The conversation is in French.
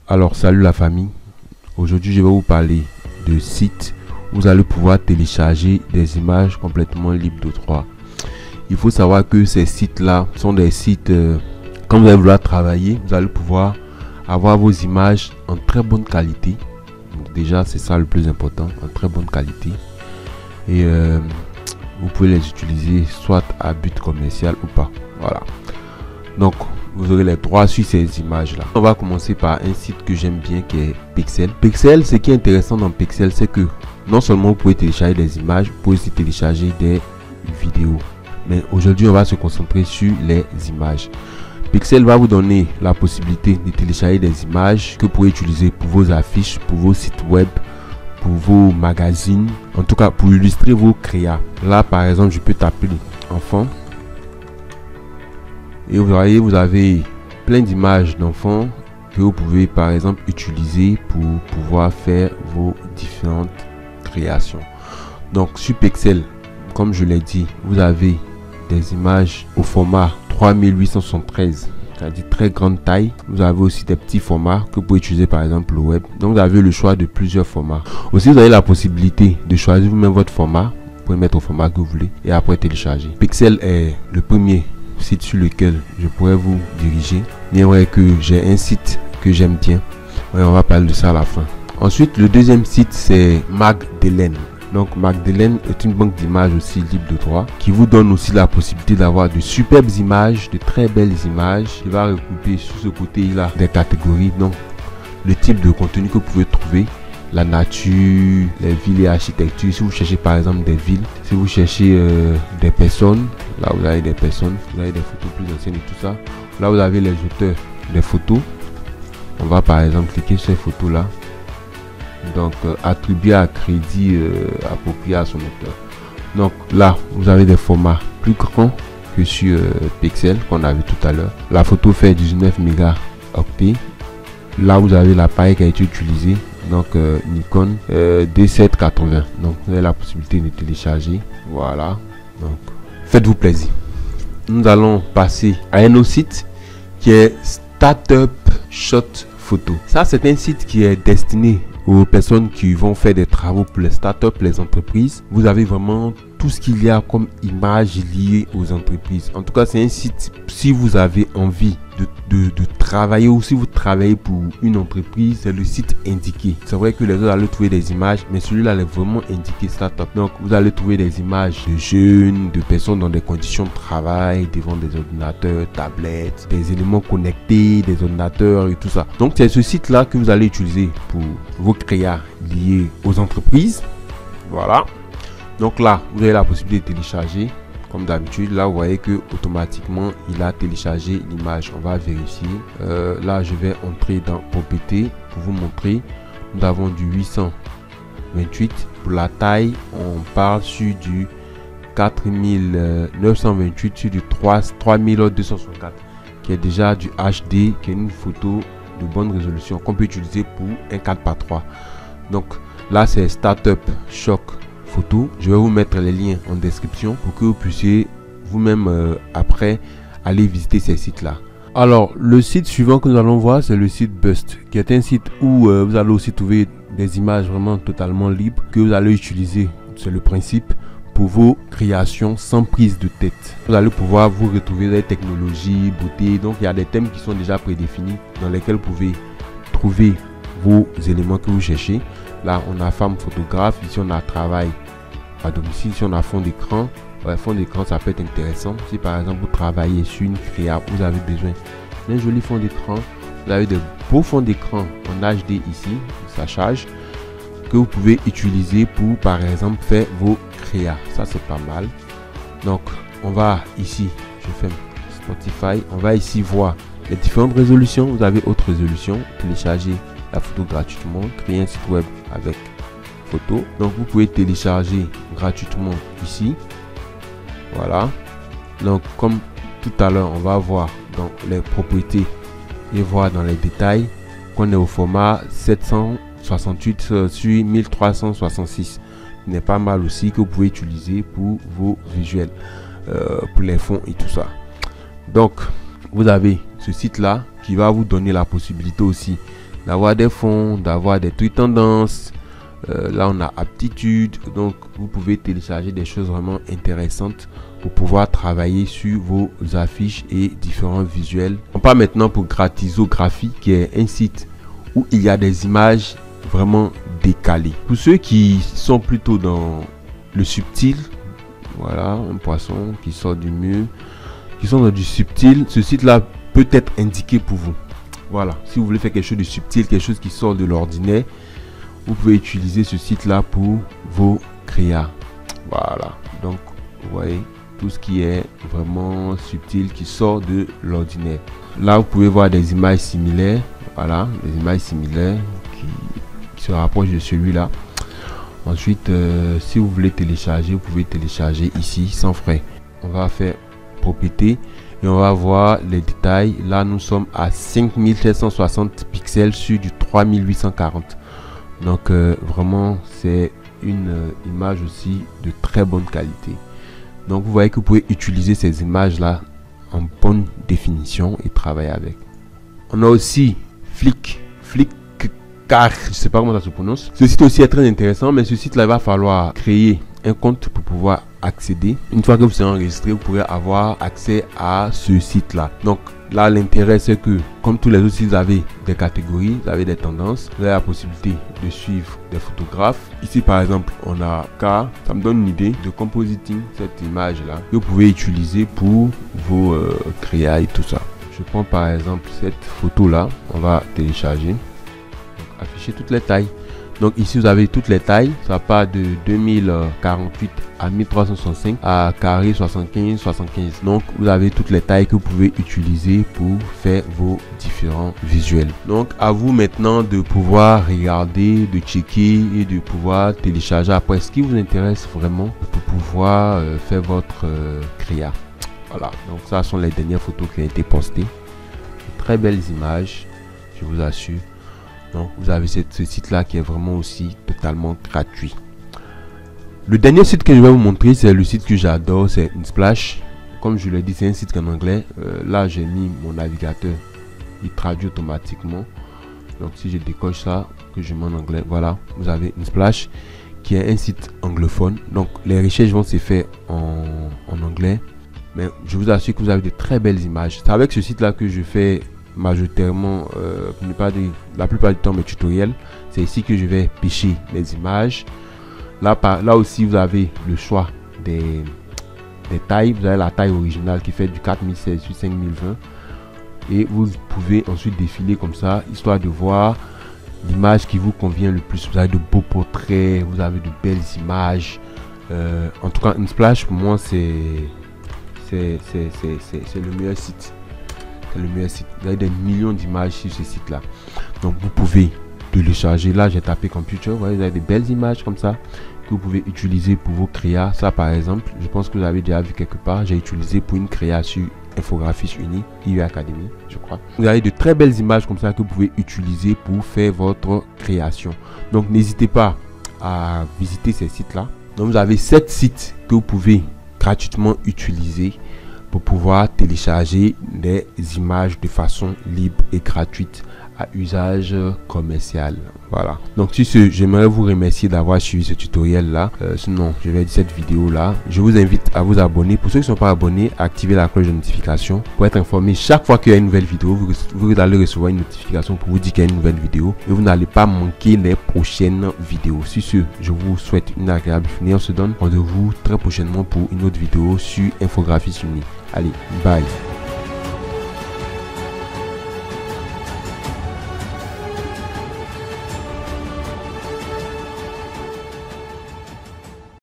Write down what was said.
Alors salut la famille, aujourd'hui je vais vous parler de sites où vous allez pouvoir télécharger des images complètement libres de droit. Il faut savoir que ces sites là sont des sites, quand vous allez vouloir travailler, vous allez pouvoir avoir vos images en très bonne qualité. Donc déjà c'est ça le plus important, en très bonne qualité. Et vous pouvez les utiliser soit à but commercial ou pas. Voilà. Donc vous aurez les droits sur ces images là. On va commencer par un site que j'aime bien qui est Pexels. Pexels, ce qui est intéressant dans Pexels, c'est que non seulement vous pouvez télécharger des images, vous pouvez aussi télécharger des vidéos. Mais aujourd'hui on va se concentrer sur les images. Pexels va vous donner la possibilité de télécharger des images que vous pouvez utiliser pour vos affiches, pour vos sites web, pour vos magazines, en tout cas pour illustrer vos créas. Là par exemple je peux taper enfant et vous voyez, vous avez plein d'images d'enfants que vous pouvez par exemple utiliser pour pouvoir faire vos différentes créations. Donc sur Pexels, comme je l'ai dit, vous avez des images au format 3873, c'est-à-dire très grande taille. Vous avez aussi des petits formats que vous pouvez utiliser par exemple au web. Donc vous avez le choix de plusieurs formats. Aussi vous avez la possibilité de choisir vous-même votre format. Vous pouvez mettre au format que vous voulez et après télécharger. Pexels est le premier site sur lequel je pourrais vous diriger. Bien vrai que j'ai un site que j'aime bien. Ouais, on va parler de ça à la fin. Ensuite le deuxième site c'est Magdalene. Donc Magdalene est une banque d'images aussi libre de droit qui vous donne aussi la possibilité d'avoir de superbes images, de très belles images. Il va regrouper sur ce côté là des catégories, donc le type de contenu que vous pouvez trouver, la nature, les villes et architecture. Si vous cherchez par exemple des villes, si vous cherchez des personnes, là vous avez des personnes, vous avez des photos plus anciennes et tout ça. Là vous avez les auteurs des photos. On va par exemple cliquer sur ces photos là. Donc attribuer à crédit approprié à son auteur. Donc là vous avez des formats plus grands que sur Pexels qu'on a vu tout à l'heure. La photo fait 19 mégaoctets. Là vous avez l'appareil qui a été utilisé, donc Nikon D780. Donc vous avez la possibilité de télécharger. Voilà, donc faites-vous plaisir. Nous allons passer à un autre site qui est Startup Shot Photo. Ça c'est un site qui est destiné aux personnes qui vont faire des travaux pour les startups, les entreprises. Vous avez vraiment tout ce qu'il y a comme images liées aux entreprises. En tout cas, c'est un site, si vous avez envie de travailler ou si vous travaillez pour une entreprise, c'est le site indiqué. C'est vrai que les autres allez trouver des images, mais celui-là est vraiment indiqué startup. Donc, vous allez trouver des images de jeunes, de personnes dans des conditions de travail, devant des ordinateurs, tablettes, des éléments connectés, des ordinateurs et tout ça. Donc, c'est ce site-là que vous allez utiliser pour vos créas liés aux entreprises. Voilà. Donc là, vous avez la possibilité de télécharger. Comme d'habitude, là, vous voyez que automatiquement, il a téléchargé l'image. On va vérifier. Là, je vais entrer dans propriété pour vous montrer. Nous avons du 828. Pour la taille, on parle sur du 4928 sur du 3264, qui est déjà du HD, qui est une photo de bonne résolution qu'on peut utiliser pour un 4x3. Donc là, c'est Startup Shot Photo. Je vais vous mettre les liens en description pour que vous puissiez vous-même après aller visiter ces sites là. Alors le site suivant que nous allons voir, c'est le site Bust, qui est un site où vous allez aussi trouver des images vraiment totalement libres que vous allez utiliser. C'est le principe pour vos créations sans prise de tête. Vous allez pouvoir vous retrouver des technologies, beauté. Donc il y a des thèmes qui sont déjà prédéfinis dans lesquels vous pouvez trouver vos éléments que vous cherchez. Là on a femme photographe, ici on a travail à domicile, si on a fond d'écran. Fond d'écran ça peut être intéressant si par exemple vous travaillez sur une créa, vous avez besoin d'un joli fond d'écran. Vous avez de beaux fonds d'écran en HD ici, ça charge, que vous pouvez utiliser pour par exemple faire vos créas. Ça c'est pas mal. Donc on va ici, je fais Spotify, on va ici voir les différentes résolutions. Vous avez haute résolution, télécharger la photo gratuitement, créer un site web avec photo. Donc vous pouvez télécharger gratuitement ici. Voilà. Donc comme tout à l'heure, on va voir dans les propriétés et voir dans les détails qu'on est au format 768 sur 1366. Il n'est pas mal aussi, que vous pouvez utiliser pour vos visuels, pour les fonds et tout ça. Donc vous avez ce site là qui va vous donner la possibilité aussi d'avoir des fonds, d'avoir des trucs tendances. Là on a aptitude, donc vous pouvez télécharger des choses vraiment intéressantes pour pouvoir travailler sur vos affiches et différents visuels. On part maintenant pour Gratisographie, qui est un site où il y a des images vraiment décalées. Pour ceux qui sont plutôt dans le subtil, voilà, un poisson qui sort du mur, qui sont dans du subtil, ce site là peut être indiqué pour vous. Voilà, si vous voulez faire quelque chose de subtil, quelque chose qui sort de l'ordinaire, vous pouvez utiliser ce site là pour vos créas. Voilà, donc vous voyez tout ce qui est vraiment subtil, qui sort de l'ordinaire. Là vous pouvez voir des images similaires. Voilà, des images similaires qui se rapprochent de celui-là. Ensuite, si vous voulez télécharger, vous pouvez télécharger ici sans frais. On va faire propriété et on va voir les détails. Là nous sommes à 5760 pixels sur du 3840. Donc vraiment c'est une image aussi de très bonne qualité. Donc vous voyez que vous pouvez utiliser ces images là en bonne définition et travailler avec. On a aussi Flickr, je sais pas comment ça se prononce. Ce site aussi est très intéressant, mais ce site là il va falloir créer un compte pour pouvoir accéder. Une fois que vous serez enregistré, vous pourrez avoir accès à ce site là. Donc là l'intérêt c'est que comme tous les autres sites, vous avez des catégories, vous avez des tendances, vous avez la possibilité de suivre des photographes. Ici par exemple on a K, ça me donne une idée de compositing, cette image là que vous pouvez utiliser pour vos créas et tout ça. Je prends par exemple cette photo là, on va télécharger, donc, afficher toutes les tailles. Donc ici vous avez toutes les tailles, ça part de 2048 à 1365 à carré 75. Donc vous avez toutes les tailles que vous pouvez utiliser pour faire vos différents visuels. Donc à vous maintenant de pouvoir regarder, de checker et de pouvoir télécharger après ce qui vous intéresse vraiment pour pouvoir faire votre créa. Voilà, donc ça sont les dernières photos qui ont été postées. De très belles images, je vous assure. Donc vous avez ce site là qui est vraiment aussi totalement gratuit. Le dernier site que je vais vous montrer, c'est le site que j'adore, c'est Unsplash. Comme je l'ai dit, c'est un site en anglais. Là j'ai mis mon navigateur, il traduit automatiquement. Donc si je décoche ça, que je mets en anglais, voilà, vous avez Unsplash qui est un site anglophone. Donc les recherches vont se faire en anglais, mais je vous assure que vous avez de très belles images. C'est avec ce site là que je fais majoritairement, pour ne pas dire la plupart du temps, mes tutoriels. C'est ici que je vais pêcher les images. Là aussi vous avez le choix des tailles. Vous avez la taille originale qui fait du 4016 sur 5020 et vous pouvez ensuite défiler comme ça, histoire de voir l'image qui vous convient le plus. Vous avez de beaux portraits, vous avez de belles images. En tout cas Unsplash pour moi c'est le meilleur site. C'est le meilleur site. Vous avez des millions d'images sur ce site là, donc vous pouvez télécharger. Là j'ai tapé computer, vous avez des belles images comme ça que vous pouvez utiliser pour vos créas. Ça par exemple, je pense que vous avez déjà vu quelque part, j'ai utilisé pour une créa sur Infographiste Uni, IU Academy, je crois. Vous avez de très belles images comme ça que vous pouvez utiliser pour faire votre création. Donc n'hésitez pas à visiter ces sites là. Donc vous avez 7 sites que vous pouvez gratuitement utiliser pour pouvoir télécharger des images de façon libre et gratuite à usage commercial. Voilà, donc sur ce, j'aimerais vous remercier d'avoir suivi ce tutoriel là. Sinon je vais dire cette vidéo là, je vous invite à vous abonner. Pour ceux qui ne sont pas abonnés, activez la cloche de notification pour être informé chaque fois qu'il y a une nouvelle vidéo. Vous allez recevoir une notification pour vous dire qu'il y a une nouvelle vidéo et vous n'allez pas manquer les prochaines vidéos. Sur ce, je vous souhaite une agréable journée. On se donne rendez-vous très prochainement pour une autre vidéo sur Infographiste Uni. Allez, bye.